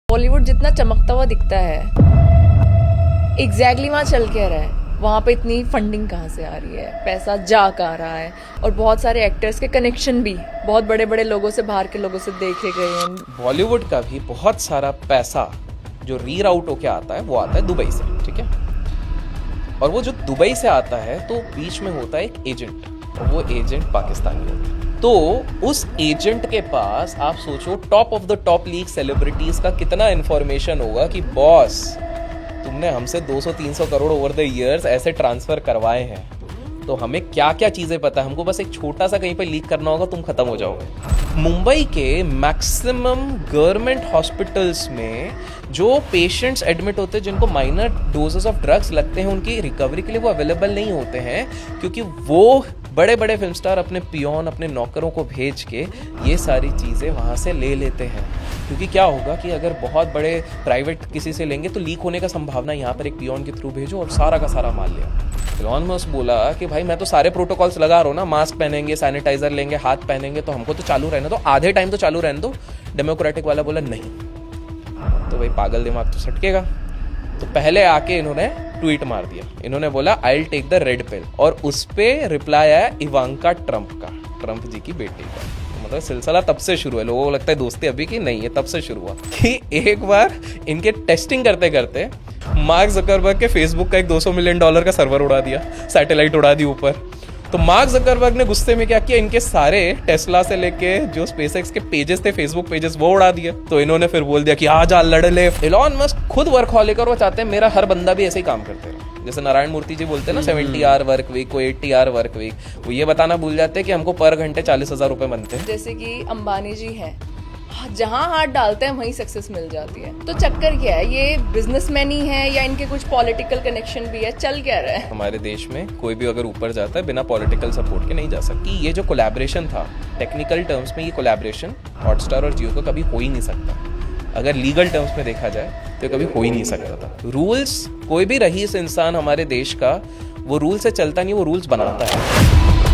बॉलीवुड जितना चमकता हुआ दिखता है एग्जैक्टली वहाँ चल के रहा है, वहाँ पे इतनी फंडिंग कहाँ से आ रही है, पैसा जा कहाँ रहा है, और बहुत सारे एक्टर्स के कनेक्शन भी बहुत बड़े बड़े लोगों से, बाहर के लोगों से देखे गए हैं। बॉलीवुड का भी बहुत सारा पैसा जो रीराउट होके आता है वो आता है दुबई से, ठीक है। और वो जो दुबई से आता है तो बीच में होता है एक एजेंट, और वो एजेंट पाकिस्तानी होता है। तो उस एजेंट के पास आप सोचो top of the top league celebrities का कितना इंफॉर्मेशन होगा कि बॉस तुमने हमसे 200-300 करोड़ ओवर द ईयर्स ऐसे ट्रांसफर करवाए हैं, तो हमें क्या क्या चीजें पता है, हमको बस एक छोटा सा कहीं पे लीक करना होगा, तुम खत्म हो जाओगे। मुंबई के मैक्सिमम गवर्नमेंट हॉस्पिटल्स में जो पेशेंट्स एडमिट होते हैं जिनको माइनर डोजेस ऑफ ड्रग्स लगते हैं, उनकी रिकवरी के लिए वो अवेलेबल नहीं होते हैं, क्योंकि वो बड़े बड़े फिल्म स्टार अपने पियोन, अपने नौकरों को भेज के ये सारी चीज़ें वहाँ से ले लेते हैं। क्योंकि क्या होगा कि अगर बहुत बड़े प्राइवेट किसी से लेंगे तो लीक होने का संभावना, यहाँ पर एक पियोन के थ्रू भेजो और सारा का सारा माल लिया। एलॉन मस्क बोला कि भाई मैं तो सारे प्रोटोकॉल्स लगा रहा हूँ ना, मास्क पहनेंगे, सैनिटाइजर लेंगे, हाथ पहनेंगे, तो हमको तो चालू रहने दो, आधे टाइम तो चालू रहने दो। डेमोक्रेटिक वाला बोला नहीं, तो भाई पागल दिमाग तो सटकेगा। तो पहले आके इन्होंने ट्वीट मार दिया, इन्होंने बोला I will take the red pill, और उस पे रिप्लाई आया इवांका ट्रंप का, ट्रंप जी की बेटी का। तो मतलब सिलसिला तब से शुरू है, लोगों को लगता है दोस्ती अभी की नहीं है, तब से शुरू हुआ कि एक बार इनके टेस्टिंग करते करते मार्क जकरबर्ग के फेसबुक का एक $200 मिलियन का सर्वर उड़ा दिया, सैटेलाइट उड़ा दी ऊपर। तो मार्क जकरबर्ग ने गुस्से में क्या किया, इनके सारे टेस्ला से लेके जो स्पेसएक्स के पेजेस थे, फेसबुक पेजेस, वो उड़ा दिए। तो इन्होंने फिर बोल दिया कि आ जा लड़ ले। एलॉन मस्क खुद वर्कहॉलिक और वो चाहते हैं मेरा हर बंदा भी ऐसे ही काम करते रहे। जैसे नारायण मूर्ति जी बोलते हैं ना 70 आवर वर्क वीक, को 80 आवर वर्क वीक, वो ये बताना भूल जाते हैं कि हमको पर घंटे 40,000 रुपए बनते हैं। जैसे कि अंबानी जी हैं, जहाँ हाथ डालते हैं वहीं सक्सेस मिल जाती है। तो चक्कर क्या है, ये बिजनेसमैन ही है या इनके कुछ पॉलिटिकल कनेक्शन भी है, चल क्या रहा है? हमारे देश में कोई भी अगर ऊपर जाता है बिना पॉलिटिकल सपोर्ट के नहीं जा सकती। ये जो कोलैबोरेशन था, टेक्निकल टर्म्स में ये कोलैबोरेशन हॉटस्टार और जियो का कभी हो ही नहीं सकता। अगर लीगल टर्म्स में देखा जाए तो कभी हो ही नहीं सकता था। रूल्स, कोई भी रईस इंसान हमारे देश का वो रूल से चलता नहीं, वो रूल्स बनाता है।